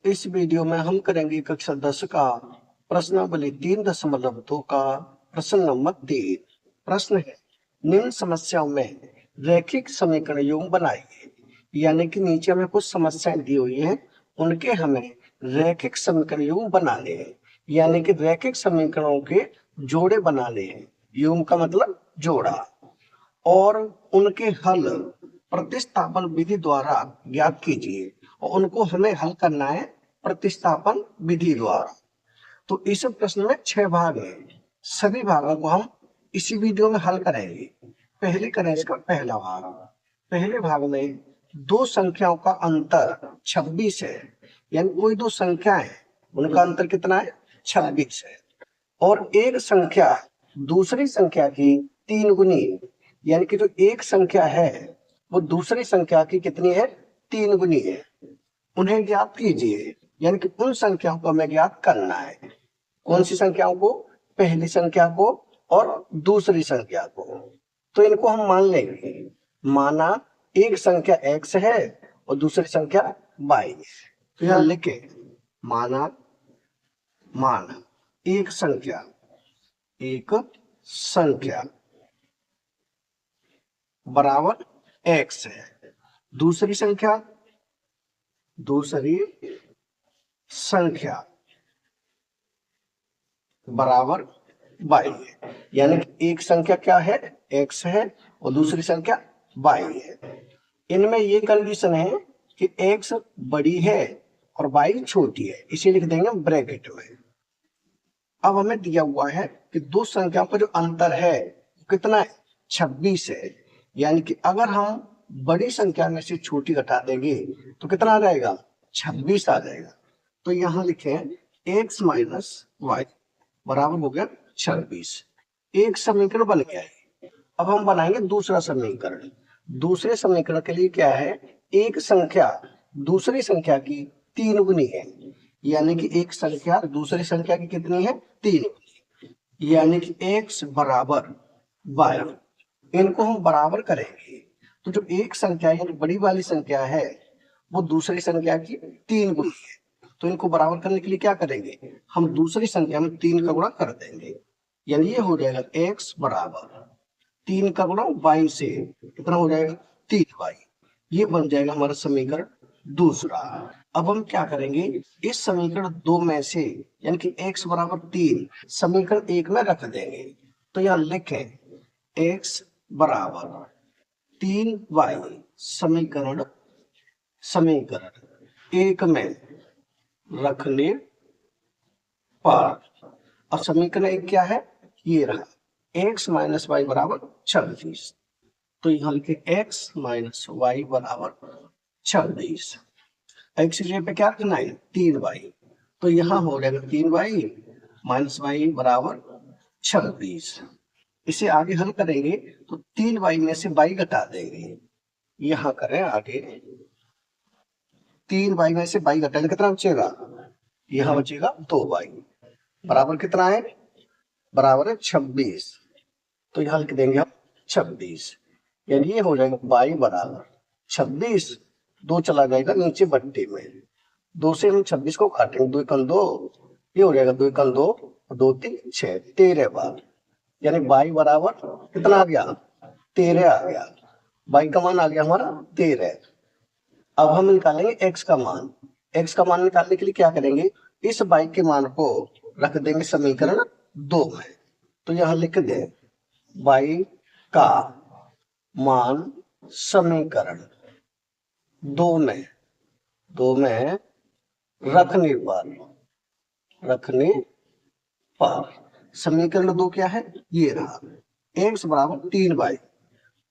इस वीडियो में हम करेंगे कक्षा 10 का प्रश्नावली 3.2 का प्रश्न नंबर 3। प्रश्न है, निम्न समस्याओं में रैखिक समीकरण योग बनाइए। यानी कि नीचे हमें कुछ समस्याएं दी हुई हैं, उनके हमें रैखिक समीकरण योग बनाने हैं। यानी कि रैखिक समीकरणों के जोड़े बनाने हैं। योग का मतलब जोड़ा। और उनके हल प्रतिस्थापन विधि द्वारा ज्ञात कीजिए। और उनको हमें हल करना है प्रतिस्थापन विधि द्वारा। तो इस प्रश्न में 6 भाग हैं। सभी भागों को हम इसी वीडियो में हल करेंगे। पहले करें इसका पहला भाग। पहले भाग में दो संख्याओं का अंतर 26 है। यानी कोई दो संख्या है, उनका अंतर कितना है? 26 है। और एक संख्या दूसरी संख्या की 3 गुनी है। यानी कि जो एक संख्या है वो दूसरी संख्या की कितनी है? 3 गुनी है। उन्हें ज्ञात कीजिए। यानी कि उन संख्याओं को हमें ज्ञात करना है। कौन सी संख्याओं को? पहली संख्या को और दूसरी संख्या को। तो इनको हम मान लेंगे। माना एक संख्या x है और दूसरी संख्या y है। तो यहां लिखे माना एक संख्या बराबर x है। दूसरी संख्या बराबर y है। यानी कि एक संख्या क्या है? x है और दूसरी संख्या y है। इनमें ये कंडीशन है कि x बड़ी है और y छोटी है, इसे लिख देंगे ब्रैकेट में। अब हमें दिया हुआ है कि दो संख्याओं का जो अंतर है कितना है? 26 है। यानी कि अगर हम बड़ी संख्या में से छोटी घटा देंगे तो कितना आ जाएगा? 26 आ जाएगा। तो यहां लिखें x माइनस वाई बराबर हो गया 26। एक समीकरण बन गया है। अब हम बनाएंगे दूसरा समीकरण। दूसरे समीकरण के लिए क्या है? एक संख्या दूसरी संख्या की 3 गुनी है। यानी कि एक संख्या दूसरी संख्या की कितनी है? 3। यानी कि x बराबर y। इनको हम बराबर करेंगे तो जो एक संख्या यानी बड़ी वाली संख्या है वो दूसरी संख्या की 3 गुनी है। तो इनको बराबर करने के लिए क्या करेंगे? हम दूसरी संख्या में 3 का गुणा कर देंगे। यानी ये हो जाएगा x बराबर 3 का गुणा y से कितना हो जाएगा? 3y। ये बन जाएगा हमारा समीकरण दूसरा। अब हम क्या करेंगे? इस समीकरण 2 में से यानी कि x बराबर 3 समीकरण 1 में रख देंगे। तो यहां लिखें x बराबर 3y समीकरण 1 में रखने पर। अब समीकरण 1 क्या है? ये रहा x माइनस वाई बराबर 26। तो यहां लिखे x माइनस वाई बराबर 26। x की जगह पे क्या करना है? 3y। तो यहां हो जाएगा 3y माइनस वाई बराबर 26। इसे आगे हल करेंगे तो 3y में से y घटा देंगे। यहां करें आगे 3y में से y घटाएंगे कितना बचेगा? यहां बचेगा 2y बराबर कितना है? बराबर है 26। तो यहां लिख देंगे हम 26। यानी ये हो जाएगा y बराबर 26। 2 चला जाएगा नीचे बट्टे में। 2 से हम 26 को काटेंगे, 2 एकम 2, ये हो जाएगा 2 एकम 2, 2 3 6 13 बार। यानी y बराबर कितना आ गया? 13 आ गया। y का मान आ गया हमारा 13। अब हम निकालेंगे x का मान। x का मान निकालने के लिए क्या करेंगे? इस y के मान को रख देंगे समीकरण 2 में। तो यहां लिख दें y का मान समीकरण 2 में रखने पर समीकरण 2 क्या है? ये रहा x बराबर 3y।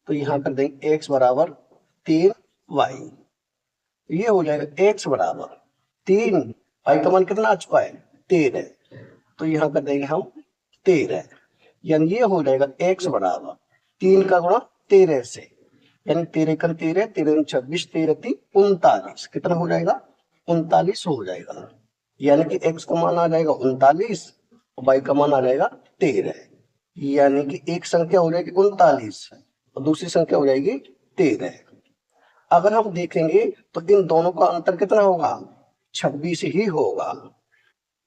तो यहां कर देंगे x बराबर 3y। ये हो जाएगा x बराबर 3, y का मान कितना आ चुका है? 13। तो यहां कर देंगे हम 13। यानी ये हो जाएगा x बराबर 3 का गुणा 13 से। यानी 13 का 13, 13 26, 13 3 39। कितना हो जाएगा? 39 हो जाएगा। यानी कि x का मान आ जाएगा 39 और y का मान आ जाएगा 13। यानी कि एक संख्या हो जाएगी 39 और दूसरी संख्या हो जाएगी 13। अगर हम देखेंगे तो इन दोनों का अंतर कितना होगा? 26 ही होगा।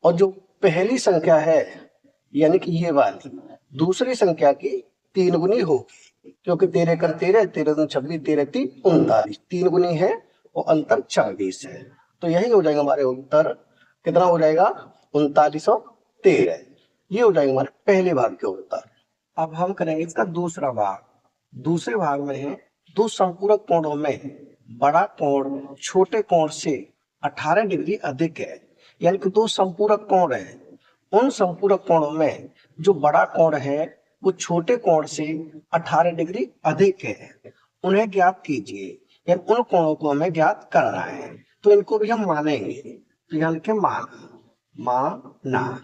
और जो पहली संख्या है यानी कि ये वाली दूसरी संख्या की 3 गुनी होगी, क्योंकि 13 कर 13, 13 दूनी 26, 13 3 39, 3 गुनी है और अंतर 26 है। तो यही हो जाएगा हमारे उत्तर, कितना हो जाएगा 39 और 13। ये हो जाएगा हमारे पहले भाग के उत्तर। अब हम करेंगे इसका दूसरा भाग। दूसरे भाग में है दो संपूरक कोणों में बड़ा कोण छोटे कोण से 18 डिग्री अधिक है। यानी कि दो संपूरक कोण है, उन संपूरक कोणों में जो बड़ा कोण है वो छोटे कोण से 18 डिग्री अधिक है, उन्हें ज्ञात कीजिए। यानी उन कोणों को हमें ज्ञात करना है, तो इनको भी हम मानेंगे। तो यहाँ लिखे माना।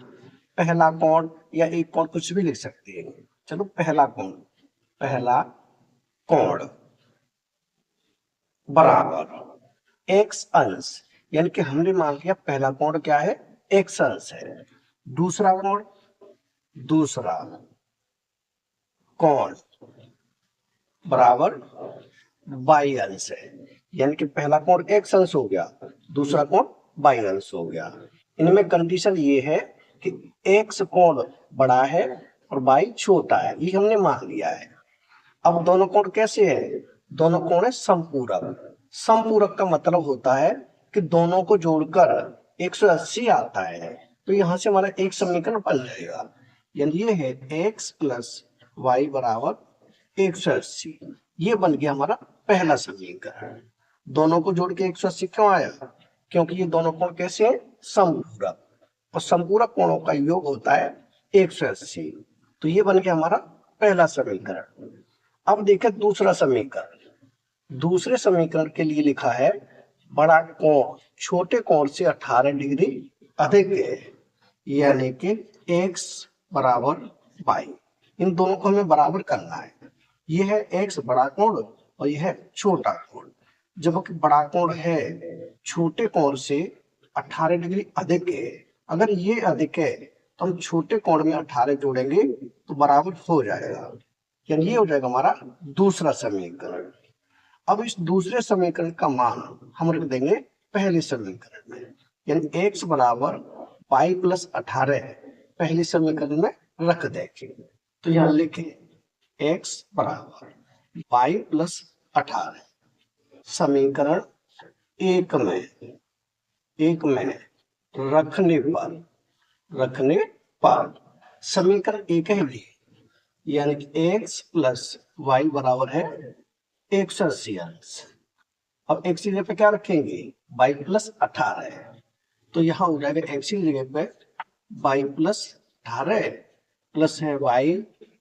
पहला कोण या एक कोण कुछ भी लिख सकते हैं। चलो पहला कोण बराबर x अंश, यानी कि हमने मान लिया पहला कोण क्या है, x अंश है। दूसरा कोण बराबर y अंश है, यानी कि पहला कोण x अंश हो गया, दूसरा कोण y अंश हो गया। इनमें कंडीशन ये है कि x कोण बड़ा है और y छोटा है, ये हमने मान लिया है। अब दोनों कोण कैसे है, दोनों कोण है संपूरक। संपूरक का मतलब होता है कि दोनों को जोड़कर 180 आता है। तो यहां से हमारा एक समीकरण बन जाएगा, यानी ये है x प्लस वाई बराबर 180। ये बन गया हमारा पहला समीकरण। दोनों को जोड़ के 180 क्यों आया, क्योंकि ये दोनों कोण कैसे है, संपूरक, और संपूरक कोणों का योग होता है 180। तो ये बन गया हमारा पहला समीकरण। अब देखें दूसरा समीकरण। दूसरे समीकरण के लिए लिखा है बड़ा कोण छोटे कोण से 18 डिग्री अधिक है, यानी कि x बराबर y। इन दोनों को हमें बराबर करना है। यह है x बड़ा कोण और यह है छोटा कोण। जबकि बड़ा कोण है छोटे कोण से 18 डिग्री अधिक है। अगर ये अधिक है तो हम छोटे कोण में 18 जोड़ेंगे तो बराबर हो जाएगा, यानी ये हो जाएगा हमारा दूसरा समीकरण। अब इस दूसरे समीकरण का मान हम रख देंगे पहले समीकरण में, यानी x बराबर y प्लस 18 पहले समीकरण में रख देंगे। तो यहाँ लिखें x बराबर y प्लस 18 समीकरण एक में रखने पर समीकरण एक है, यानी कि x प्लस वाई बराबर है 180 अंश। अब x की जगह पे क्या रखेंगे, y प्लस 18 है। तो यहाँ हो जाएगा x की जगह पे y प्लस 18 प्लस है y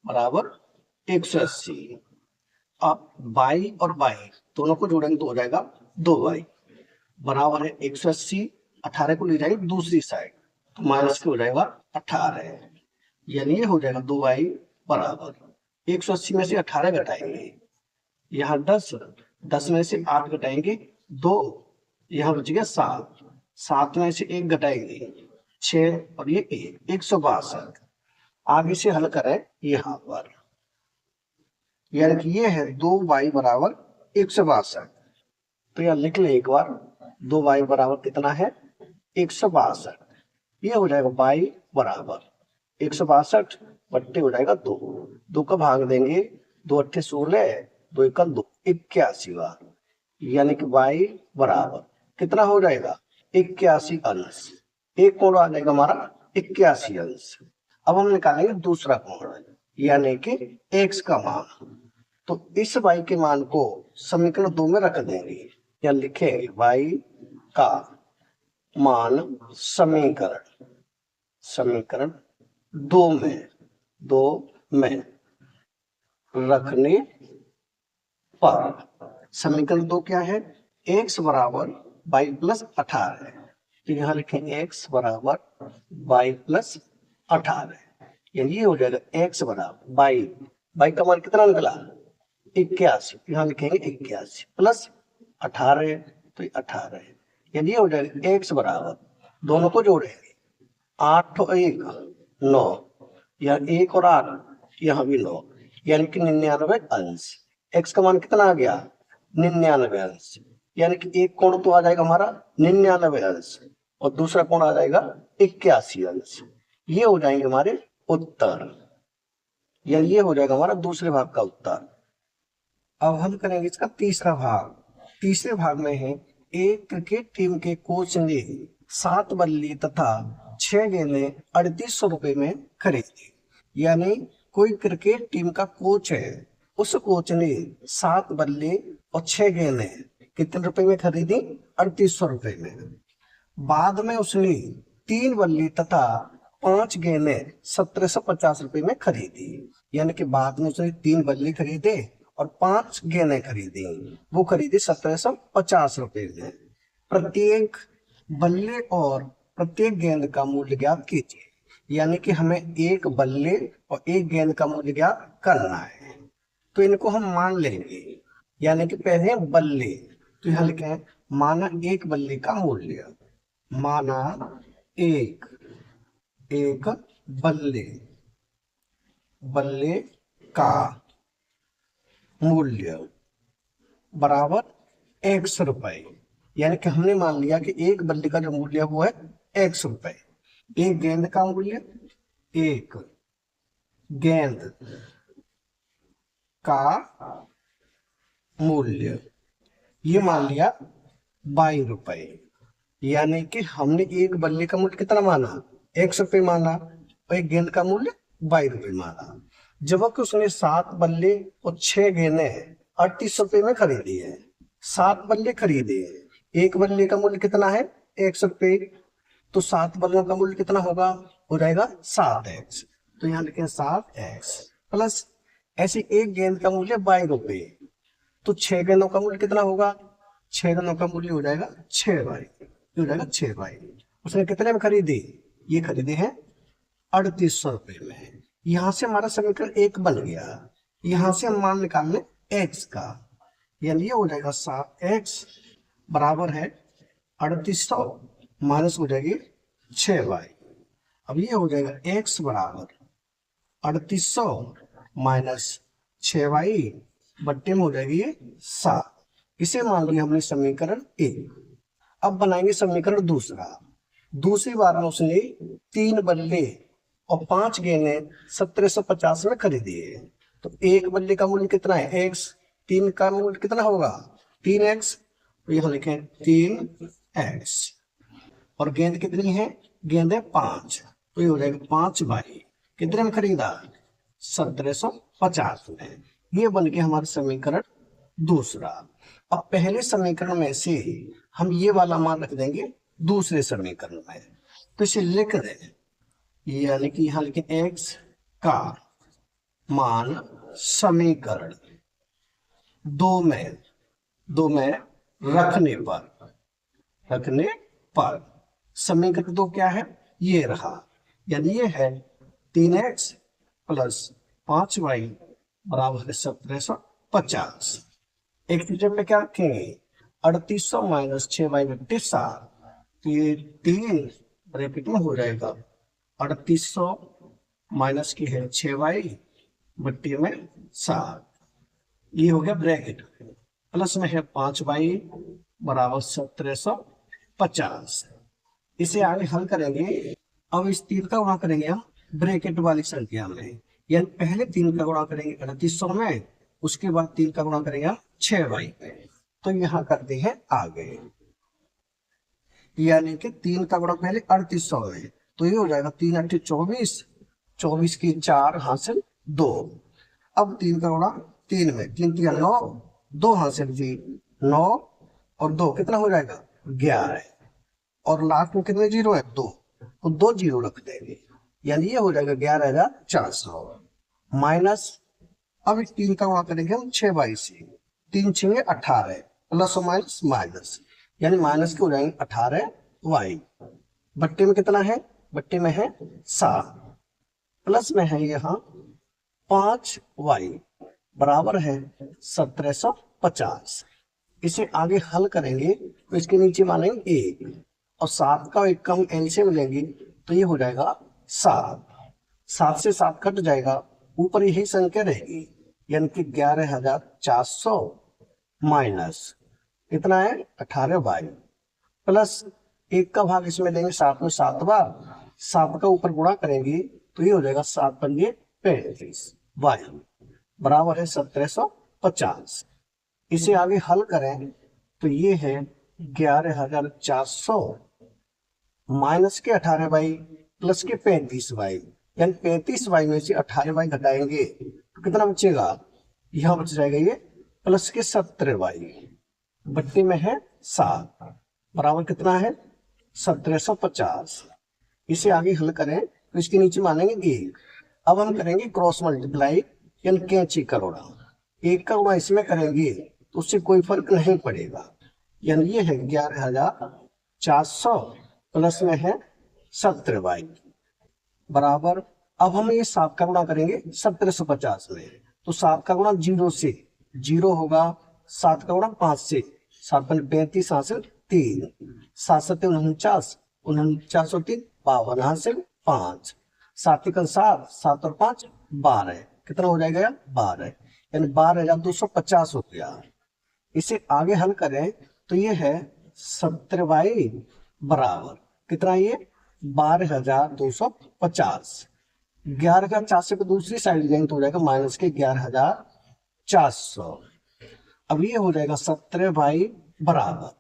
बराबर 180। अब y और y दोनों को जोड़ेंगे तो हो जाएगा 2y बराबर है 180। 18 को ले जाएंगे दूसरी साइड तो माइनस के हो जाएगा 18, यानी ये हो जाएगा 2y बराबर 180 में से 18 घटाएंगे, यहाँ 10 में से 8 घटाएंगे 2, यहाँ बच गया 7 में से 1 घटाएंगे 6 और ये 162। आगे से हल करें यहाँ पर, यानी कि ये है 2y बराबर 162। तो यहाँ लिख ले एक बार, 2y बराबर कितना है 162। ये हो जाएगा y बराबर 162 बट्टे हो जाएगा 2 का भाग देंगे, 2 अट्ठे 16, 2 एकल 2 81 बार, यानी कि y बराबर कितना हो जाएगा 81 अंश। एक कोण आ जाएगा हमारा 81 अंश। अब हम निकालेंगे दूसरा कोण, यानी कि x का मान। तो इस y के मान को समीकरण 2 में रख देंगे, या लिखेंगे y का मान समीकरण 2 में रखने पर। समीकरण 2 क्या है, x बराबर y प्लस 18। तो यहाँ लिखेंगे x बराबर y प्लस 18, यानी ये हो जाएगा x बराबर y का मान कितना निकला 81। यहाँ लिखेंगे 81 प्लस 18 तो 18, यानी ये हो जाएगा x बराबर, दोनों को जोड़ेंगे 8 और 1 9, या 1 और 8 यहाँ भी 9, यानी कि 99 अंश। x का मान कितना आ गया 99 अंश। यानी कि एक कोण तो आ जाएगा हमारा 99 अंश और दूसरा कोण आ जाएगा 81 अंश। ये हो जाएंगे हमारे उत्तर, यानी ये हो जाएगा हमारा दूसरे भाग का उत्तर। अब हम करेंगे इसका तीसरा भाग। तीसरे भाग में है, एक क्रिकेट टीम के कोच ने 7 बल्ले तथा 6 गेंदें 3800 रुपए में खरीदी। यानी कोई क्रिकेट टीम का कोच है, उस कोच ने 7 बल्ले और 6 गेंदें कितने रुपए में खरीदी? 3800 रुपए में। बाद में उसने 3 बल्ले तथा 5 गेंदें 1750 रुपए में खरीदी। यानी कि बाद में उसने 3 बल्ले खरीदे और 5 गेंदें खरीदी, वो खरीदी 1750 रुपए में। प्रत्येक बल्ले और प्रत्येक गेंद का मूल्य ज्ञात कीजिए। यानी कि हमें एक बल्ले और एक गेंद का मूल्य ज्ञात करना है, तो इनको हम मान लेंगे। यानी कि पहले बल्ले, तो यहाँ लिखे हैं माना एक बल्ले का मूल्य, माना एक बल्ले का मूल्य बराबर x रुपए। यानी कि हमने मान लिया कि एक बल्ले का जो मूल्य वो है x रुपए। एक गेंद का मूल्य, एक गेंद का मूल्य ये मान लिया 22 रुपए। यानी कि हमने एक बल्ले का मूल्य कितना माना? x रुपए माना और एक गेंद का मूल्य 22 रुपए माना। जबकि उसने 7 बल्ले और 6 गेंदें 3800 रुपए में खरीदी है। 7 बल्ले खरीदे, एक बल्ले का मूल्य कितना है? x रुपए, तो 7 बल्लों का मूल्य कितना होगा? हो जाएगा 7x। तो यहाँ लिखें 7x प्लस ऐसे एक गेंद का मूल्य 22 रुपए, तो 6 गेंदों का मूल्य कितना होगा? 6 गेंदों का मूल्य हो जाएगा 6y, हो जाएगा 6y। उसने कितने में खरीदी? ये खरीदे हैं 3800 रुपए में। यहां से हमारा समीकरण एक बन गया। यहां से हम मान निकालने x का, यानी ये हो जाएगा 7x बराबर है 3800 माइनस हो जाएगी 6y। अब ये हो जाएगा x बराबर 3800 माइनस 6y बट्टे में हो जाएगी 7। इसे मान लिया हमने समीकरण एक। अब बनाएंगे समीकरण दूसरा। दूसरी बार में उसने 3 बल्ले और 5 गेंदें 1750 में खरीदी है। तो एक बल्ले का मूल्य कितना है? x। 3 का मूल्य कितना होगा? 3x, तो यहाँ लिखें 3x। और गेंद कितनी है? गेंद है 5, तो ये हो जाएगा 5y। कितने में खरीदा? 1750 में। ये बन के हमारा समीकरण दूसरा। अब पहले समीकरण में से हम ये वाला मान रख देंगे दूसरे समीकरण में, तो इसे लिख दें। यानी कि यहाँ लिखें x का मान समीकरण दो में रखने पर समीकरण दो क्या है? ये रहा, यानी ये है 3x प्लस 5y बराबर है 1750। एक चीज पे क्या रखेंगे? 3800 माइनस 6y बट्टे 7, तो ये 3 ब्रैकेट में हो जाएगा 3800 माइनस की है 6y बट्टे में 7, ये हो गया ब्रैकेट, प्लस में है 5y बराबर 1750। इसे आगे हल करेंगे। अब इस 3 का गुणा करेंगे हम ब्रैकेट वाली संख्या में, यानी पहले 3 का गुणा करेंगे 3800 में, उसके बाद 3 का गुणा करेंगे 6y में। तो यहाँ करते हैं आगे, यानी कि 3 का गुणा पहले 3800 में, तो ये हो जाएगा 3 8 24, 24 की 4 हासिल 2। अब 3 का गुणा 3 में, 3 3 9, 2 हासिल जी 9 और 2 कितना हो जाएगा? 11। और लास्ट में कितने जीरो है? 2, तो 2 जीरो रख देंगे, यानी ये हो जाएगा 11,400 माइनस। अब इस 3 का गुणा करेंगे हम 6y से, 3 6 18 प्लस और माइनस माइनस, यानी माइनस के हो जाएंगे 18y। बट्टे में कितना है? बट्टे में है 7, प्लस में है यहाँ 5y बराबर है 1750। इसे आगे हल करेंगे तो इसके नीचे मानेंगे 1 और 7 का 1 कम एलसीएम लेंगे, तो ये हो जाएगा 7। 7 से 7 कट जाएगा, ऊपर यही संख्या रहेगी, यानी कि 11,400 माइनस कितना है 18y प्लस 1 का भाग इसमें देंगे 7 में 7 बार, 7 का ऊपर गुणा करेंगे तो ये हो जाएगा 7 पंजे 35 y बराबर है 1750। इसे आगे हल करें तो ये है 11,400 माइनस के 18y प्लस के 35y, यानी 35y में से 18y घटाएंगे तो कितना बचेगा, यहाँ बच जाएगा ये प्लस के 17y, बट्टे में है 7 बराबर कितना है 1750। इसे आगे हल करें तो इसके नीचे मानेंगे 1। अब हम करेंगे क्रॉस मल्टीप्लाई यानी कैंची का गुणा। 1 का गुणा इसमें करेंगे तो उससे कोई फर्क नहीं पड़ेगा, यानी ये है 11,400 प्लस में है 17y बराबर। अब हम ये 7 का गुणा करेंगे 1750 में, तो 7 का गुणा 0 से 0 होगा, 7 का गुणा 5 से 7 पंजे 35 हासिल 3, 7 सत्ते 49, 49 और 3 52 हासिल 5, 7 एकम 7, 7 और 5 12, कितना हो जाएगा 12, यानी 12,250 हो गया। इसे आगे हल करें तो ये है 17y बराबर कितना, ये 12,250। 11,400 को दूसरी साइड जाएंगे तो हो जाएगा माइनस के 11,400। अब ये हो जाएगा 17y बराबर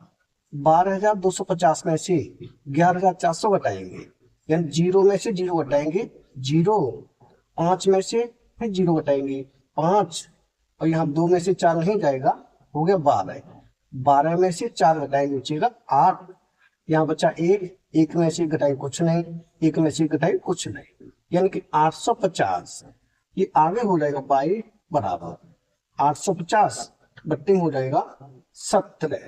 12,250 में से 11,400 घटाएंगे, यानी 0 में से 0 घटाएंगे 0, 5 में से फिर 0 घटाएंगे 5, और यहाँ 2 में से 4 नहीं जाएगा, हो गया 12, 12 में से 4 घटाएंगे बचेगा 8, यहाँ बचा 1 में से घटाएंगे कुछ नहीं, 1 में से घटाएंगे कुछ नहीं, यानी कि 850। ये आगे हो जाएगा y बराबर 850 बट्टे हो जाएगा 17,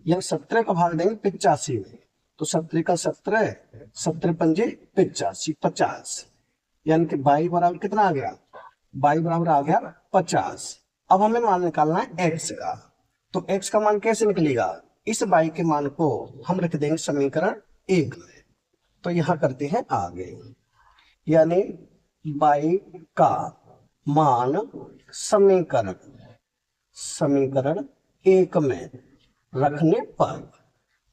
यानी 17 का भाग देंगे 85 में, तो 17 का 17, 17 पंजे 85, 50, यानी कि y बराबर कितना आ गया, y बराबर आ गया 50। अब हमें मान निकालना है x का, तो x का मान कैसे निकलेगा, इस y के मान को हम रख देंगे समीकरण 1 में, तो यहां करते हैं आगे, यानी y का मान समीकरण 1 में रखने पर,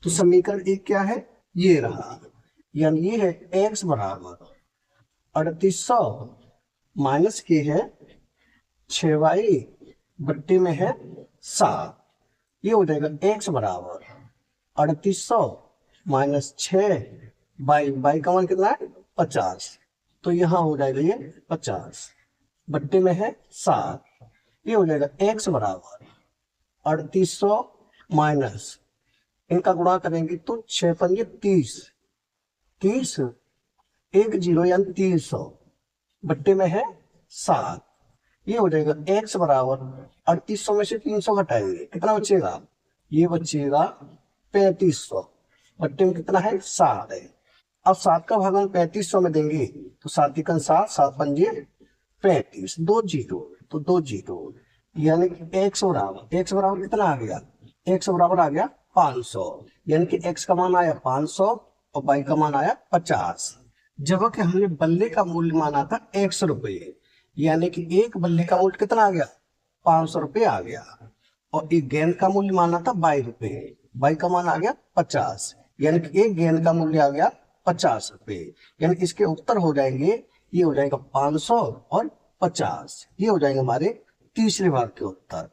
तो समीकरण 1 क्या है, ये रहा, यानी ये है x बराबर 3800 माइनस के है 6y बट्टे में है 7, ये हो जाएगा x बराबर 3800 माइनस 6 बाई का मान कितना है 50, तो यहाँ हो जाएगा ये 50 बट्टे में है 7, ये हो जाएगा x बराबर 3800 माइनस, इनका गुणा करेंगे तो 6 पंजे 30, 30 1 0 यानी 300 बट्टे में है 7, ये हो जाएगा x बराबर 3800 में से 300 घटाएंगे कितना बचेगा, ये बचेगा 3500 बट्टे में कितना है 7 है। अब 7 का भाग हम 3500 में देंगे तो 7 एकम 7, 7 पंजे 35, 2 0 तो 2 0, यानी कि x बराबर कितना आ गया, x बराबर आ गया 500, यानी कि x का मान आया 500 और y का मान आया 50। जबकि हमने बल्ले का मूल्य माना था 100 रुपये, यानी कि एक बल्ले का मूल्य कितना आ गया 500 रुपये आ गया, और एक गेंद का मूल्य माना था 22 रुपये, y का मान आ गया 50, यानी कि एक गेंद का मूल्य आ गया 50 रुपये, यानी इसके उत्तर हो जाएंगे, ये हो जाएगा 500 और 50, ये हो जाएंगे हमारे तीसरे भाग के उत्तर।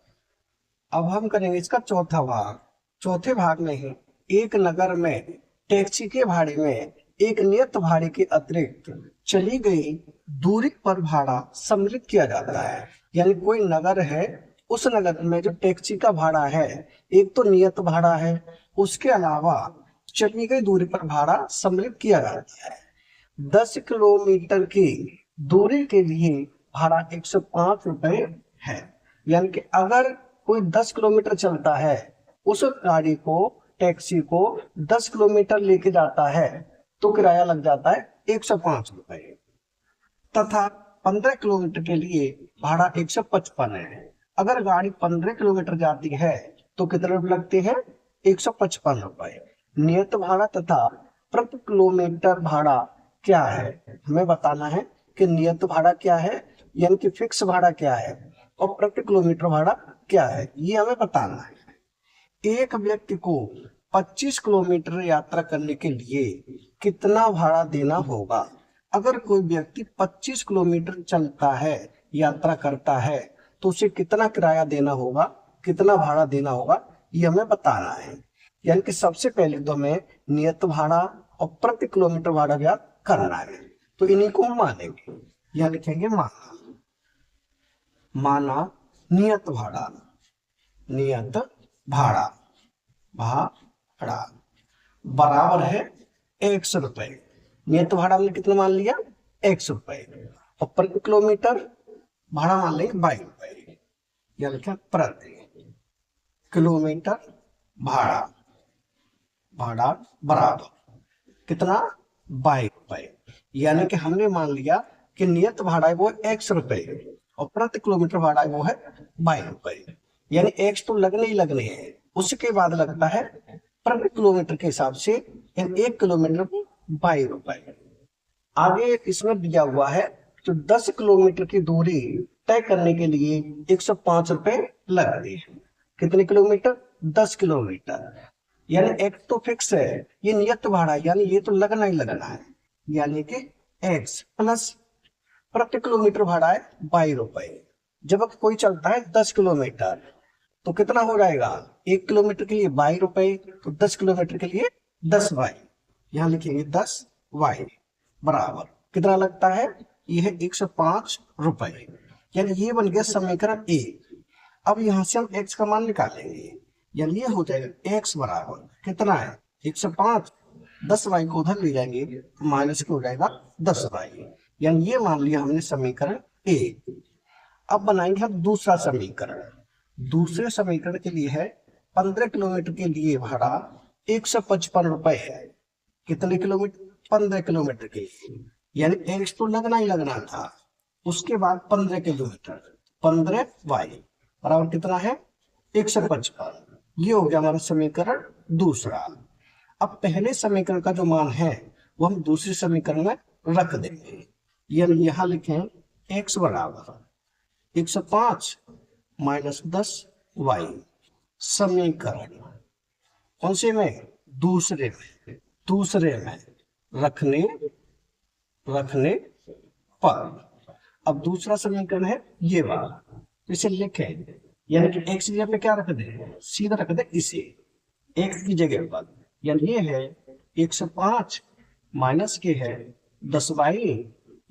अब हम करेंगे इसका चौथा भाग। चौथे भाग में ही एक नगर में टैक्सी के भाड़े में एक नियत भाड़े के अतिरिक्त चली गई दूरी पर भाड़ा सम्मिलित किया जाता है, यानी कोई नगर है, उस नगर में जो टैक्सी का भाड़ा है एक तो नियत भाड़ा है, उसके अलावा चली गई दूरी पर भाड़ा सम्मिलित किया जाता है। 10 किलोमीटर की दूरी के लिए भाड़ा 105 रुपए है, यानी कि अगर कोई 10 किलोमीटर चलता है, उस गाड़ी को टैक्सी को 10 किलोमीटर लेके जाता है तो किराया लग जाता है 105 रुपए, तथा 15 किलोमीटर के लिए भाड़ा 155 है। अगर गाड़ी 15 किलोमीटर जाती है तो कितने रुपए लगते हैं 155 रुपए। नियत भाड़ा तथा प्रति किलोमीटर भाड़ा क्या है, हमें बताना है कि नियत भाड़ा क्या है, यानी कि फिक्स भाड़ा क्या है, और प्रति किलोमीटर भाड़ा क्या है, ये हमें बताना है। एक व्यक्ति को 25 किलोमीटर यात्रा करने के लिए कितना भाड़ा देना होगा। अगर कोई व्यक्ति 25 किलोमीटर चलता है, यात्रा करता है, तो उसे कितना किराया देना होगा, कितना भाड़ा देना होगा, ये हमें बताना है। यानी कि सबसे पहले तो हमें नियत भाड़ा और प्रति किलोमीटर भाड़ा ज्ञात करना है। तो इन्हीं को हम मानेंगे, यहाँ लिखेंगे माना नियत भाड़ा, नियत भाड़ा भाड़ा बराबर है 100 रुपए। नियत भाड़ा हमने कितना मान लिया, 100 रुपए, और प्रति किलोमीटर भाड़ा मान लेंगे 22 रुपए। यह लिखा प्रति किलोमीटर भाड़ा बराबर कितना, 22 रुपए। यानी कि हमने मान लिया कि नियत भाड़ा है वो 100 रुपए और प्रति किलोमीटर भाड़ा है वो है 22 रुपए। यानी 100 तो लगने ही लगने हैं, उसके बाद लगता है प्रति किलोमीटर के हिसाब से 1 किलोमीटर को 22 रुपए। आगे इसमें दिया हुआ है तो 10 किलोमीटर की दूरी तय करने के लिए 105 रुपए लगते हैं। कितने किलोमीटर, 10 किलोमीटर। यानी एक तो फिक्स है, ये नियत भाड़ा, यानी ये तो लगना ही लगना है। यानी कि x प्लस प्रति किलोमीटर भाड़ा है 22 रुपए। जब कोई चलता है 10 किलोमीटर तो कितना हो जाएगा, 1 किलोमीटर के लिए 22 रुपए, तो 10 किलोमीटर के लिए 10 वाई, यहाँ लिखेंगे 10 वाई बराबर कितना लगता है, ये है 105 रुपए। यानी ये बन गया समीकरण 1। अब यहाँ से हम x का मान निकालेंगे, यानी ये हो जाएगा x बराबर कितना है 105, 10 वाई को उधर ले जाएंगे माइनस के हो जाएगा 10 वाई। यानी ये मान लिया हमने समीकरण 1। अब बनाएंगे हम दूसरा समीकरण। दूसरे समीकरण के लिए है 15 किलोमीटर के लिए भाड़ा 155 रुपए है। कितने किलोमीटर, 15 किलोमीटर के लिए, यानी x तो लगना ही लगना था। उसके बाद 15 किलोमीटर, 15 वाई बराबर कितना है 155। ये हो गया हमारा समीकरण दूसरा। अब पहले समीकरण का जो मान है वो हम दूसरे समीकरण में रख देंगे। यानी यहाँ लिखें x बराबर 105 माइनस 10 वाई। समीकरण कौन से में, दूसरे में रखने पर। अब दूसरा समीकरण है ये वाला, इसे लिखें, यानी कि x की जगह पे क्या रख दे, सीधा रख दे इसे x की जगह पर। यानी ये है 105 माइनस के है 10 वाई,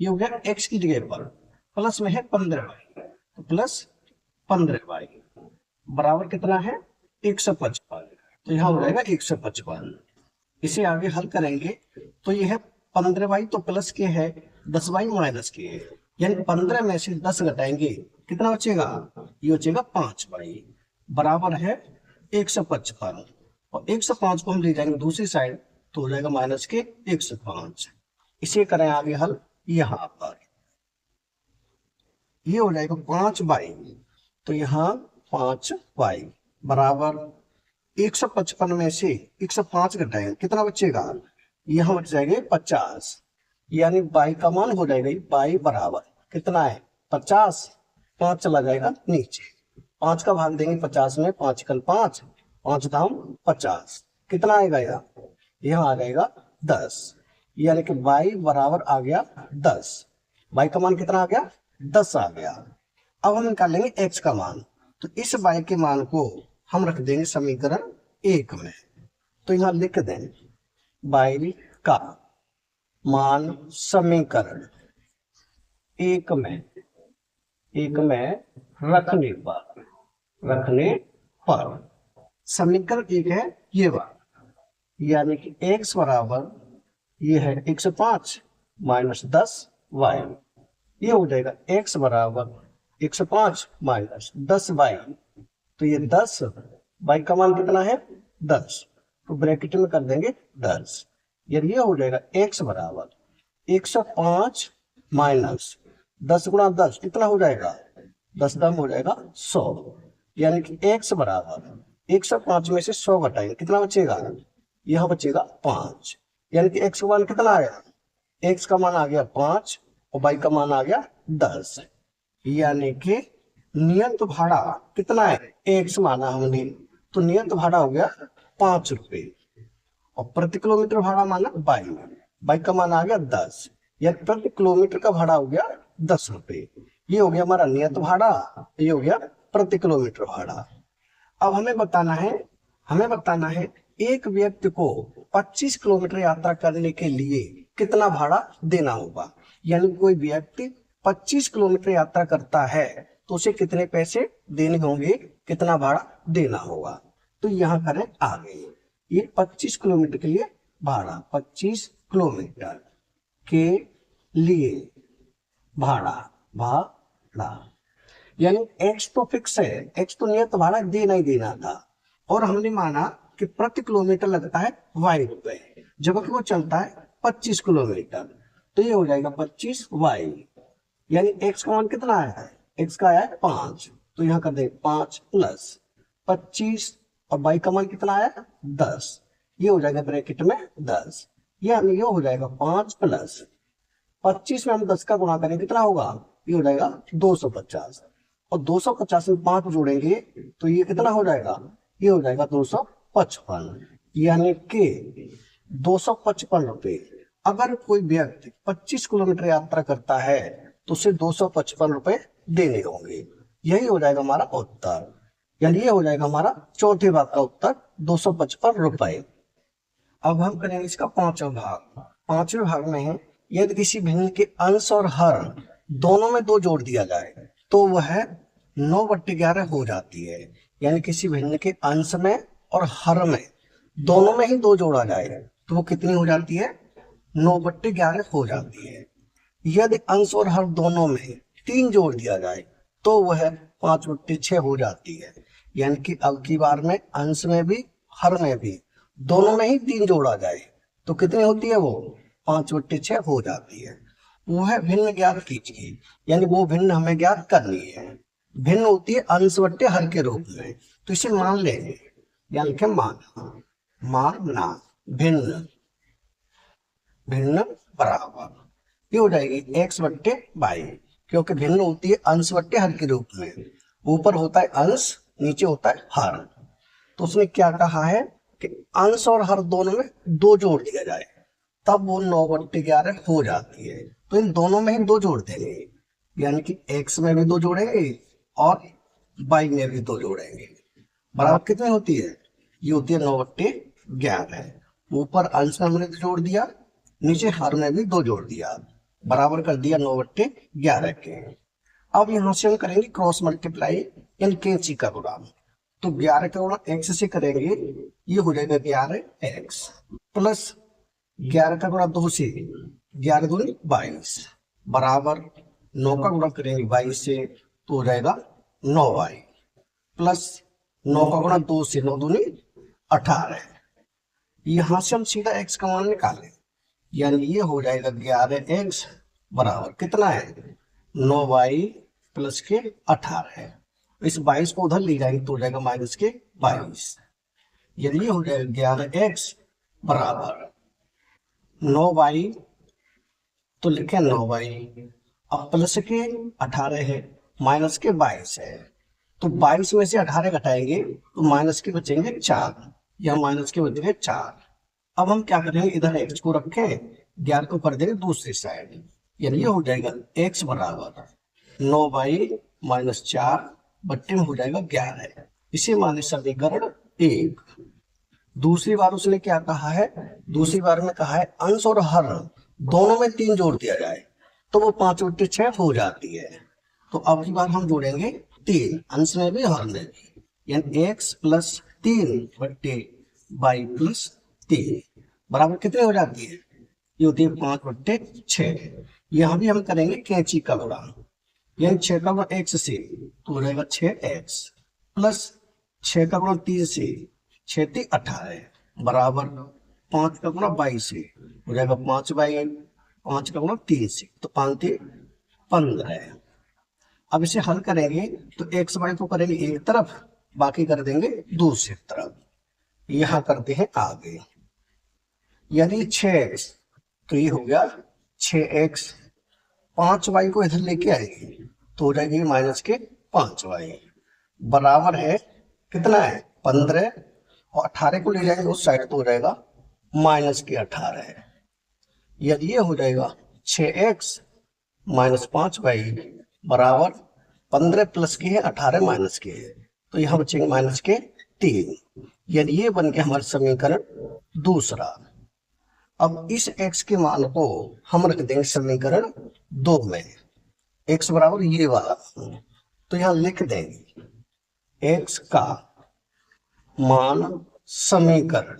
ये हो गया x की जगह पर, प्लस में है 15 वाई, तो प्लस 15 वाई बराबर कितना है 155। तो यहाँ हो जाएगा 155। इसे आगे हल करेंगे तो ये है 15 वाई तो प्लस के है, 10 वाई माइनस के है, यानी 15 में से 10 घटाएंगे कितना बचेगा, ये बचेगा 5 वाई बराबर है 155। और 105 को हम ले जाएंगे दूसरी साइड तो हो जाएगा माइनस के 105। इसे करें आगे हल, यहाँ पर ये हो जाएगा 5 वाई, तो यहाँ 5 वाई बराबर 155 में से 105 घटाएंगे कितना बचेगा, यहाँ बच जाएंगे 50। यानी बाई का मान हो जाएगा बाई बराबर कितना है 50, 5 चला जाएगा नीचे, 5 का भाग देंगे 50 में, 5 कल 5, 5 दाम 50, कितना आएगा यहाँ आ जाएगा 10। यानी कि बाई बराबर आ गया 10। बाई का मान कितना आ गया 10 आ गया। अब हम निकालेंगे x का मान, तो इस y के मान को हम रख देंगे समीकरण 1 में। तो यहाँ लिख दें y का मान समीकरण 1 में रखने पर समीकरण 1 है ये बात, यानी कि x बराबर ये है 105 माइनस 10 वाई, ये हो जाएगा x बराबर 105 माइनस 10 वाई, तो ये 10, वाई का मान कितना है 10, तो ब्रैकेट में कर देंगे 10। यानी ये हो जाएगा x बराबर 105 माइनस 10 गुणा 10 कितना हो जाएगा, 10 दाम हो जाएगा 100। यानी कि x बराबर 105 में से 100 घटाएंगे कितना बचेगा, यह बचेगा 5। यानी कि x का मान कितना आया, x का मान आ गया 5 और y का मान आ गया 10। यानी कि नियत भाड़ा कितना है x माना हमने, तो नियत भाड़ा हो गया 5 रुपए और प्रति किलोमीटर भाड़ा माना बाई का मान आ गया 10, या प्रति किलोमीटर का भाड़ा हो गया 10 रुपए। ये हो गया हमारा नियत भाड़ा, ये हो गया प्रति किलोमीटर भाड़ा। अब हमें बताना है एक व्यक्ति को 25 किलोमीटर यात्रा करने के लिए कितना भाड़ा देना होगा। यानी कोई व्यक्ति 25 किलोमीटर यात्रा करता है तो उसे कितने पैसे देने होंगे, कितना भाड़ा देना होगा। तो यहाँ करें आगे, ये 25 किलोमीटर के लिए भाड़ा, 25 किलोमीटर के लिए भाड़ा यानी x तो फिक्स है, x तो नियत भाड़ा देना ही देना था, और हमने माना कि प्रति किलोमीटर लगता है y रुपए, जबकि वो चलता है 25 किलोमीटर, तो ये हो जाएगा 25y। यानी x का मान कितना आया है, x का आया है 5, तो यहाँ कर दें 5 प्लस 25 और y का मान कितना आया 10, ये हो जाएगा ब्रैकेट में 10, यानी ये हो जाएगा 5 प्लस 25 में हम 10 का गुणा करें कितना होगा, ये हो जाएगा 250, और 250 में 5 जोड़ेंगे तो ये कितना हो जाएगा, ये हो जाएगा 255, यानी कि 255 रुपए। अगर कोई व्यक्ति 25 किलोमीटर यात्रा करता है तो उसे 255 रुपए देने होंगे। यही हो जाएगा हमारा उत्तर, यानी ये हो जाएगा हमारा चौथे भाग का उत्तर 255 रुपए। अब हम करेंगे इसका पांचवा भाग। पांचवें भाग में है यदि किसी भिन्न के अंश और हर दोनों में 2 जोड़ दिया जाए तो वह 9/11 हो जाती है। यानी किसी भिन्न के अंश में और हर में दोनों में ही 2 जोड़ा जाए तो वो कितनी हो जाती है, 9/11 हो जाती है। यदि अंश और हर दोनों में 3 जोड़ दिया जाए तो वह 5/6 हो जाती है। यानी कि अब की बार में अंश में भी हर में भी दोनों में ही 3 जोड़ा जाए तो कितनी होती है, वो 5/6 हो जाती है। वह भिन्न ज्ञात कीजिए, यानी वो भिन्न हमें ज्ञात करनी है। भिन्न होती है अंश बट्टे हर के रूप में, तो इसे मान लेंगे, यानी कि मानना भिन्न बराबर ये हो जाएगी x/y, क्योंकि भिन्न होती है अंश बट्टे हर के रूप में, ऊपर होता है अंश नीचे होता है हर। तो उसने क्या कहा है कि अंश और हर दोनों में 2 जोड़ दिया जाए तब वो 9/11 हो जाती है। तो इन दोनों में ही 2 जोड़ देंगे, यानी कि x में भी 2 जोड़ेंगे और y में भी 2 जोड़ेंगे, बराबर कितनी होती है, ये होती है 9/11। ऊपर अंश में हमने जोड़ दिया, नीचे हर में भी 2 जोड़ दिया, बराबर कर दिया 9/11 के। अब यहाँ से हम करेंगे क्रॉस मल्टीप्लाई, यानी कैंची का गुणा। तो 11 का गुणा x से करेंगे, ये हो जाएगा 11x प्लस 11 का गुणा 2 से 11 दूनी 22 बराबर 9 का गुणा करेंगे y से तो हो जाएगा 9y प्लस 9 का गुणा 2 से 9 दूनी 18। यहां से हम सीधा x का मान निकालें, यानी ये हो जाएगा 11x बराबर कितना है, 9y प्लस के 18। इस 22 को उधर ले जाएंगे तो हो जाएगा माइनस के 22, यानी ये हो जाएगा 11x बराबर 9y, तो लिखे 9y, अब प्लस के 18 है माइनस के 22 है, तो 22 में से 18 घटाएंगे तो माइनस के बचेंगे 4, या माइनस के बचेंगे 4। अब हम क्या करेंगे, इधर x को रखें, 11 को कर देंगे दूसरी साइड, यानी ये हो जाएगा x बराबर 9y माइनस 4 बट्टे में हो जाएगा 11। इसे माने समीकरण 1। दूसरी बार उसने क्या कहा है, दूसरी बार में कहा है अंश और हर दोनों में 3 जोड़ दिया जाए तो वो 5/6 हो जाती है। तो अब की बार हम जोड़ेंगे 3 अंश में भी हर में भी, यानी x प्लस 3/y प्लस 3 बराबर कितने हो जाती है, ये होती है 5/6। यहाँ भी हम करेंगे कैंची का गुणा, यानी 6 का गुणा x से तो हो जाएगा 6x प्लस 6 का गुणा 3 से 6 3 18 बराबर 5 का गुणा 22 से हो जाएगा 5y, 5 का गुणा 3 से तो 5 3 15। अब इसे हल करेंगे तो x y को करेंगे एक तरफ, बाकी कर देंगे दूसरी तरफ। यहाँ करते हैं आगे, यानी 6x तो ये हो गया 6x, 5y को इधर लेके आएंगे तो हो जाएगी माइनस के 5y बराबर है कितना है 15 और 18 को ले जाएंगे उस साइड तो हो जाएगा -18। यदि ये हो जाएगा 6x -5y बराबर 15 प्लस के है 18 माइनस के है, तो यहाँ बचेंगे -3। यानी ये बन गया हमारा समीकरण दूसरा। अब इस x के मान को हम रख देंगे समीकरण 2 में, x बराबर ये वाला, तो यहाँ लिख देंगे x का मान समीकरण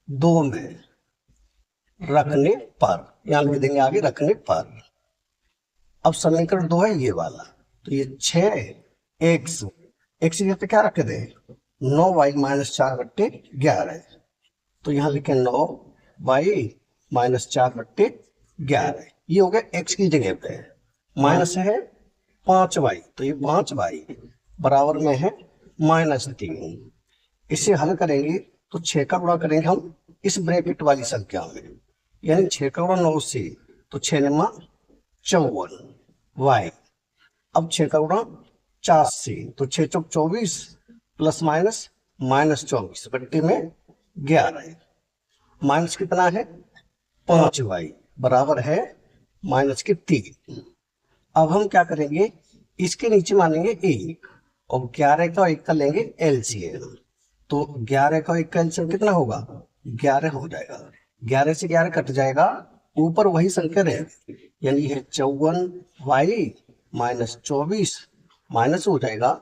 2 में रखने पर, यहाँ लिख देंगे आगे रखने पर। अब समीकरण 2 है ये वाला, तो ये 6x x पे क्या रख दे 9y -4/11, तो यहाँ लिखे 9y -4/11। ये हो गया x की जगह पे, माइनस है 5y, तो ये 5y बराबर में है -3। इसे हल करेंगे तो 6 का गुणा करेंगे हम इस ब्रैकेट वाली संख्या में, यानी 6 का गुणा 9 से, तो 6 9 54y। अब 6 का गुणा 4 से, तो 6 चौक 24 प्लस माइनस -24 बट्टे में 11, माइनस कितना है 5y बराबर है -3। अब हम क्या करेंगे, इसके नीचे मानेंगे 1 और 11 का 1 का लेंगे एलसीएम, तो 11 का 1 का एलसीएम कितना होगा 11 हो जाएगा। 11 से 11 कट जाएगा, ऊपर वही संख्या रहेगी, यानी है 54y -24 माइनस हो जाएगा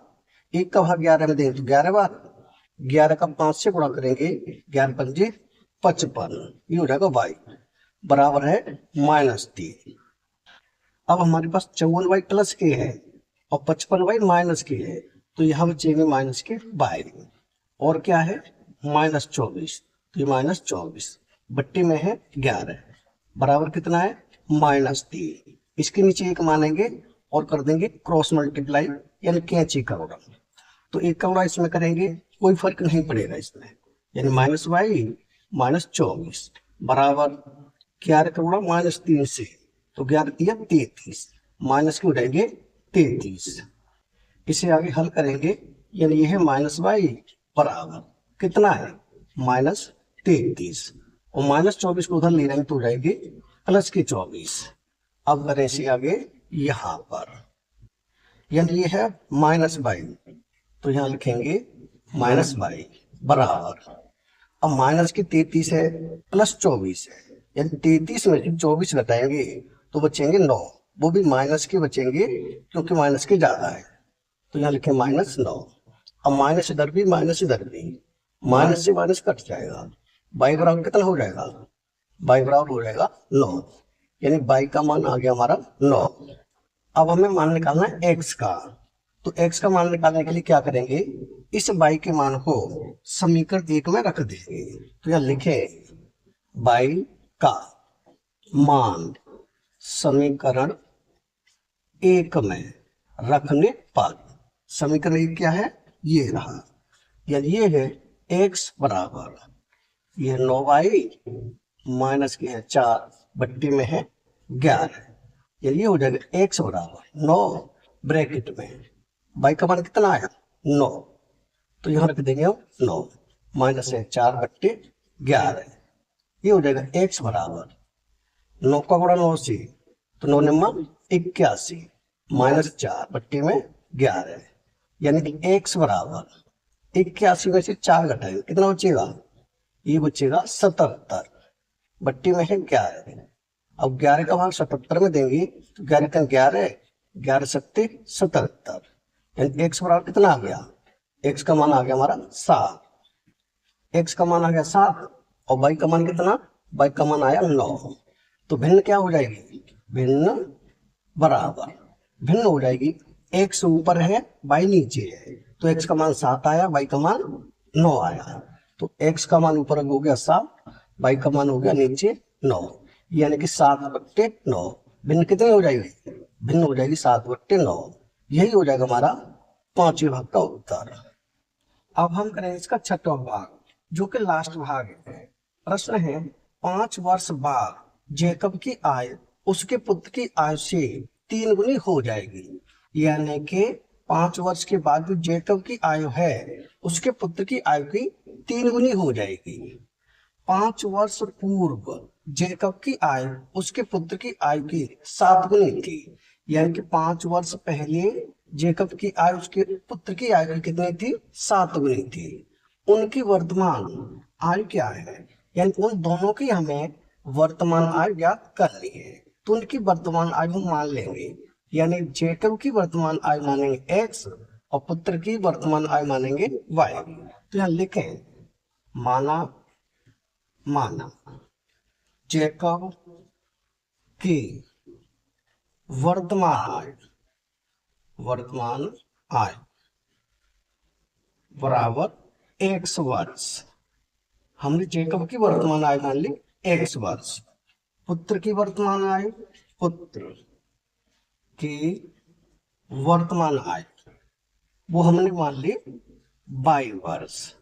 1 का भाग 11 में देंगे तो 11 बार, 11 का 5 से गुणा करेंगे 11 पंजे 55, ये हो जाएगा y बराबर है -3। अब हमारे पास 54y प्लस के है और 55y माइनस के है, तो यहाँ बचेंगे माइनस के बाहर, और क्या है -24, तो ये -24 बट्टे में है 11 बराबर कितना है -3। इसके नीचे 1 मानेंगे और कर देंगे क्रॉस मल्टीप्लाई, यानी कैंची का गुणा, तो 1 का गुणा इसमें करेंगे कोई फर्क नहीं पड़ेगा इसमें, यानी -y -24 बराबर 11 का गुणा -3 से, तो 11 दिया 33, माइनस के हो जाएंगे 33। इसे आगे हल करेंगे, यानी यह है -y बराबर कितना है -33, और -24 को उधर ले जाएंगे तो हो जाएंगे +24। अब करें इसे आगे यहाँ पर, यानी ये है -y, तो यहाँ लिखेंगे -y बराबर, अब माइनस की 33 है +24 है, यानी 33 में से 24 घटाएंगे तो बचेंगे 9, वो भी माइनस के बचेंगे क्योंकि माइनस के ज्यादा है, तो यहाँ लिखे -9। अब माइनस इधर भी माइनस इधर भी, माइनस से माइनस कट जाएगा, y बराबर कितना हो जाएगा, y बराबर हो जाएगा 9, यानी y का मान आ गया हमारा 9। अब हमें मान निकालना है x का, तो x का मान निकालने के लिए क्या करेंगे, इस y के मान को समीकरण 1 में रख देंगे, तो यहाँ लिखे y का मान समीकरण 1 में रखने पर, समीकरण 1 क्या है ये रहा, यानी ये है x बराबर ये 9y माइनस के है 4 बट्टी में है 11, यानी ये हो जाएगा x बराबर 9 ब्रैकेट में y का मान कितना आया 9, तो यहाँ रख देंगे हम 9 माइनस है 4 बट्टे 11, ये हो जाएगा x बराबर 9 का गुणा 9 से, तो 9 9 81 माइनस 4 बट्टे में 11, यानी कि x बराबर 81 में से 4 घटाएंगे कितना बचेगा, ये बचेगा 77 बट्टी में है 11। अब 11 का भाग 77 में देंगे तो 11 का 11, 11 सत्ते 77, यानी x बराबर कितना आ गया, x का मान आ गया हमारा 7, x का मान आ गया 7 और y का मान कितना, y का मान आया 9, तो भिन्न क्या हो जाएगी, भिन्न बराबर भिन्न हो जाएगी, x ऊपर है y नीचे है, तो x का मान 7 आया, y का मान 9 आया, तो x का मान ऊपर हो गया 7, y का मान हो गया नीचे 9, यानी कि 7/9 भिन्न कितनी हो जाएगी, भिन्न हो जाएगी 7/9। यही हो जाएगा हमारा 5वें भाग का उत्तर। अब हम करेंगे इसका 6वां भाग, जो कि लास्ट भाग है। प्रश्न है 5 वर्ष बाद जैकब की आय उसके पुत्र की आय से 3 गुनी हो जाएगी, यानी कि 5 वर्ष के बाद जो जेकब की आयु है उसके पुत्र की आयु की 3 गुनी हो जाएगी। 5 वर्ष पूर्व जेकब की आयु उसके पुत्र की आयु की 7 गुनी थी, यानी कि 5 वर्ष पहले जेकब की आयु उसके पुत्र की आयु की कितनी थी? 7 गुनी थी। उनकी वर्तमान आयु क्या है? यानी उन दोनों की हमें वर्तमान आयु ज्ञात करनी है। तो उनकी वर्तमान आयु मान लेंगे, यानी जेकब की वर्तमान आयु मानेंगे x और पुत्र की वर्तमान आयु मानेंगे y। तो यहाँ लिखें माना जेकब की वर्तमान आयु बराबर x वर्ष। हमने जेकब की वर्तमान आयु मान ली x वर्ष। पुत्र की वर्तमान आयु, पुत्र की वर्तमान आयु वो हमने मान ली 22 वर्ष।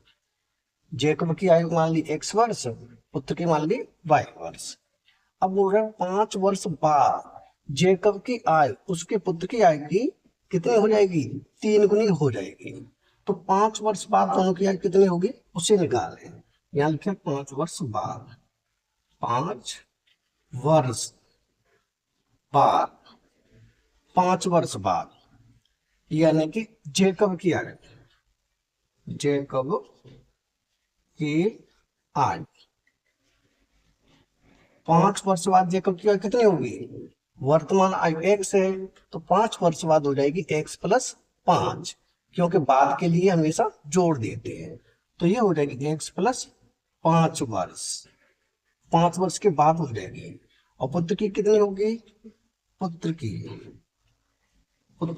जेकब की आयु मान ली x वर्ष, पुत्र की मान ली 22 वर्ष। अब बोल रहे हैं 5 वर्ष बाद जेकब की आयु उसके पुत्र की आयु की कितनी हो जाएगी? 3 गुनी हो जाएगी। तो 5 वर्ष बाद दोनों की आयु कितनी होगी उसे निकालें। यहाँ लिखे 5 वर्ष बाद, 5 वर्ष बाद, 5 वर्ष बाद, यानी कि जेकब की आयु, जेकब की आयु 5 वर्ष बाद जेकब की आयु कितनी होगी? वर्तमान आयु x है तो 5 वर्ष बाद हो जाएगी x प्लस 5, क्योंकि बाद के लिए हमेशा जोड़ देते हैं। तो ये हो जाएगी x प्लस 5 वर्ष, 5 वर्ष के बाद हो जाएगी। और पुत्र की कितनी होगी? पुत्र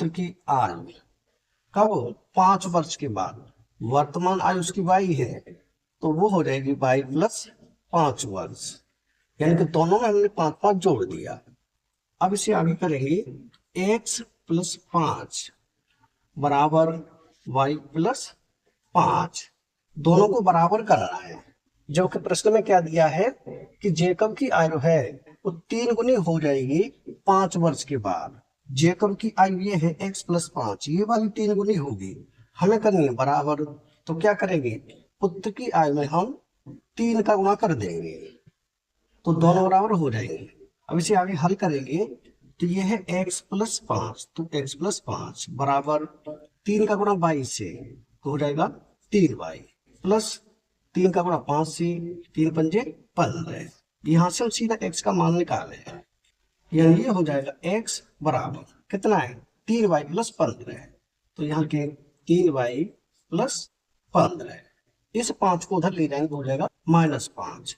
की आयु कब? 5 वर्ष के बाद। वर्तमान आयु उसकी y है तो वो हो जाएगी y प्लस 5 वर्ष, यानी कि दोनों में हमने 5 जोड़ दिया। अब इसे आगे करेंगे x प्लस 5 बराबर y प्लस 5, दोनों को बराबर करना है। जो कि प्रश्न में क्या दिया है कि जेकब की आयु है वो 3 गुनी हो जाएगी 5 वर्ष के बाद। जेकब की आयु ये है x प्लस 5, ये वाली 3 गुनी होगी, हमें करनी है बराबर। तो क्या करेंगे? पुत्र की आयु में हम 3 का गुणा कर देंगे तो दोनों बराबर हो जाएंगे। अब इसे आगे हल करेंगे तो ये है x प्लस 5, तो x प्लस 5 बराबर 3 का गुणा 22 से हो जाएगा 3y प्लस 3 का गुणा 5 से 3 पंजे 15। यहाँ से हम सीधा x का मान निकाले, यानी ये हो जाएगा x बराबर कितना है? 3y plus 15। तो यहाँ के 3y प्लस 15, इस 5 को उधर ले जाएंगे हो जाएगा -5,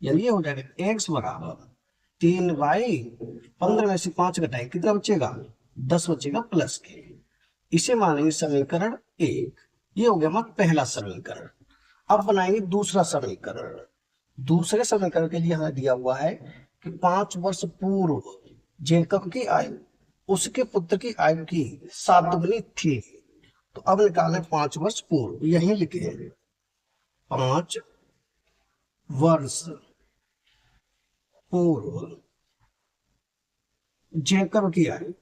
यानी ये हो जाएगा x बराबर 3y, 15 में से 5 घटाएंगे कितना बचेगा? 10 बचेगा प्लस के। इसे मानेंगे समीकरण 1। ये हो गया हमारा पहला समीकरण। अब बनाएंगे दूसरा समीकरण। दूसरे समीकरण के लिए हमें दिया हुआ है कि 5 वर्ष पूर्व जेकब की आयु उसके पुत्र की आयु की 7 गुनी थी। तो अब निकालें 5 वर्ष पूर्व, यही लिखे 5 वर्ष पूर्व जेकब की आयु,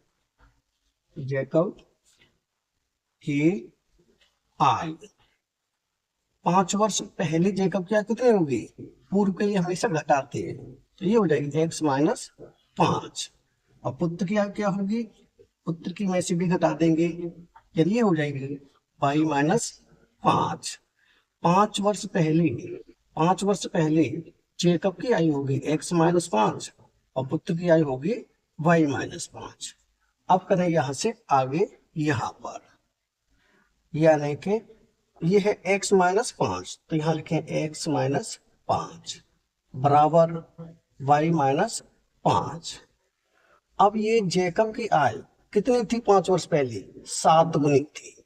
जेकब की आयु 5 वर्ष पहले जेकब की आयु कितनी होगी? पूर्व के लिए हमेशा घटाते हैं, तो ये हो जाएगी x माइनस 5। और पुत्र की आयु क्या होगी? पुत्र की में से भी घटा देंगे, यानी ये हो जाएगी y माइनस 5। 5 वर्ष पहले जेकब की आयु होगी x माइनस 5 और पुत्र की आयु होगी y माइनस 5। अब करें यहां से आगे, यहां पर यानी कि ये है x माइनस 5, तो यहाँ लिखें x माइनस 5 बराबर y माइनस 5। अब ये जेकब की आयु कितनी थी 5 वर्ष पहले? 7 गुनी थी।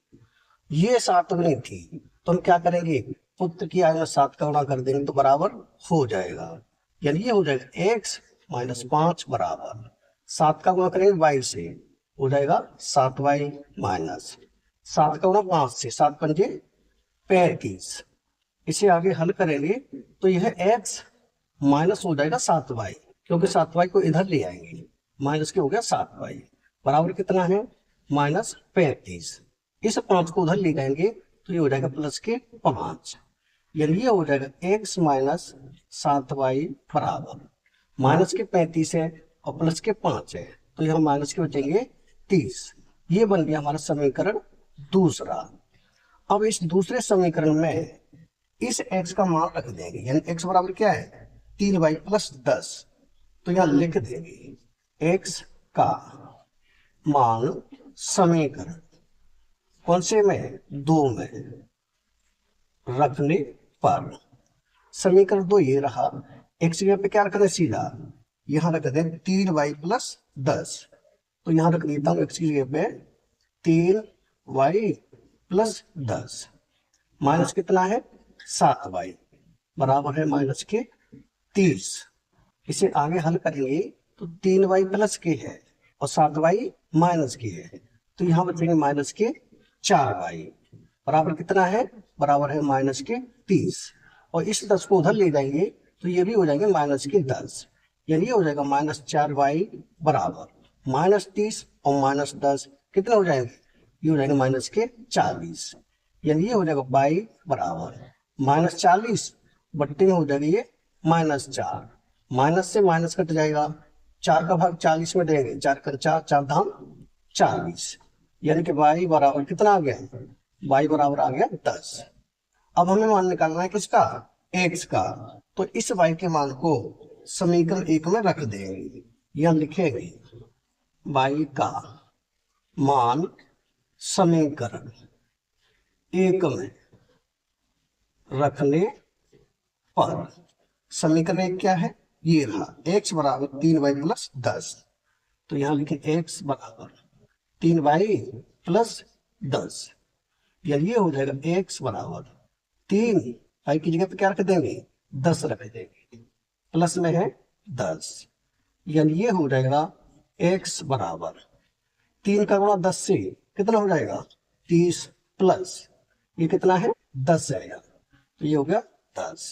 ये 7 गुनी थी तो हम क्या करेंगे? पुत्र की आयु में 7 का गुणा कर देंगे तो बराबर हो जाएगा, यानी ये हो जाएगा x माइनस 5 बराबर 7 का गुणा करेंगे y से हो जाएगा 7y माइनस 7 का गुणा 5 से 7 पंजे 35। इसे आगे हल करेंगे तो यह x माइनस हो जाएगा 7y, क्योंकि 7y को इधर ले आएंगे, माइनस के हो गया 7y बराबर कितना है? -35। इस 5 को उधर ले जाएंगे तो ये हो जाएगा प्लस के 5, यानी ये हो जाएगा x माइनस 7y बराबर माइनस के 35 है और प्लस के 5 है, तो यहाँ माइनस के बचेंगे 30। ये बन गया हमारा समीकरण दूसरा। अब इस दूसरे समीकरण में इस x का मान रख देंगे, यानी x बराबर क्या है 3y प्लस 10, तो यहाँ लिख देंगे x का मान समीकरण कौन से में 2 में रखने पर, समीकरण 2 ये रहा। x की जगह पे क्या रख दें सीधा, यहाँ रख दें 3y प्लस 10, तो यहाँ रख देता हूँ x की जगह पे 3y प्लस 10 माइनस कितना है 7y बराबर है माइनस के 30। इसे आगे हल करेंगे तो 3y प्लस के है और 7y माइनस के है, तो यहाँ बचेंगे माइनस के 4y बराबर कितना है, बराबर है माइनस के 30। और इस 10 को उधर ले जाएंगे तो ये भी हो जाएंगे माइनस के 10, यानी ये हो जाएगा माइनस 4y बराबर माइनस 30 और माइनस 10 कितना हो जाएंगे, ये हो जाएगा माइनस के 40, यानी ये हो जाएगा y बराबर माइनस 40 बट्टे में हो जाएगा ये माइनस 4, माइनस से माइनस कट जाएगा, 4 का भाग 40 में देंगे, 4 कर 4 4 धाम 40, यानी कि y बराबर कितना आ गया, y बराबर आ गया 10। अब हमें मान निकालना है किसका, x का, तो इस y के मान को समीकरण 1 में रख देंगे, यह लिखेंगे y का मान समीकरण 1 में रखने पर, समीकरण 1 क्या है, ये रहा x बराबर 3y प्लस 10, तो यहाँ लिखे x बराबर 3y प्लस 10, यानी ये हो जाएगा x बराबर 3y की जगह पे क्या रख देंगे 10 रख देंगे, प्लस में है 10, यानी ये हो जाएगा x बराबर 3 का गुणा 10 से कितना हो जाएगा 30 प्लस ये कितना है 10 आएगा, तो ये हो गया 10,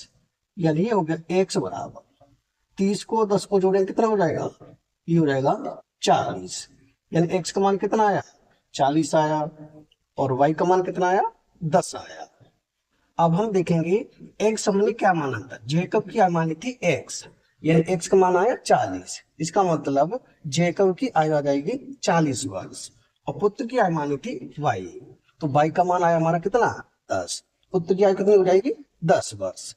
यानी ये हो गया x बराबर 30 को 10 को जोड़ेंगे कितना हो जाएगा, ये हो जाएगा 40, यानी x का मान कितना आया 40 आया और y का मान कितना आया 10 आया। अब हम देखेंगे x हमने क्या माना था, जेकब की मानी थी x, यानी x का मान आया 40, इसका मतलब जेकब की आयु आ जाएगी 40 वर्ष और पुत्र की आयु मानी थी y, तो y का मान आया हमारा कितना 10, पुत्र की आयु कितनी हो जाएगी 10 वर्ष,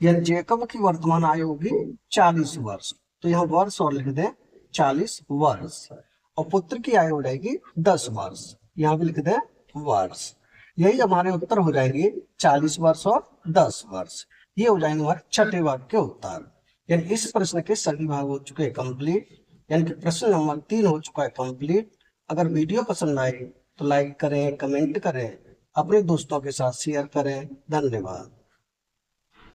यानी जेकब की वर्तमान आयु होगी 40 वर्ष, तो यहाँ वर्ष और लिख दें 40 वर्ष और पुत्र की आयु हो जाएगी 10 वर्ष, यहाँ भी लिख दें वर्ष। यही हमारे उत्तर हो जाएंगे 40 वर्ष और 10 वर्ष। ये हो जाएंगे हमारे छठे भाग के उत्तर। यानी इस प्रश्न के सभी भाग हो चुके हैं कंप्लीट, यानी कि प्रश्न नंबर 3 हो चुका है कंप्लीट। अगर वीडियो पसंद आए तो लाइक करें, कमेंट करें, अपने दोस्तों के साथ शेयर करें। धन्यवाद।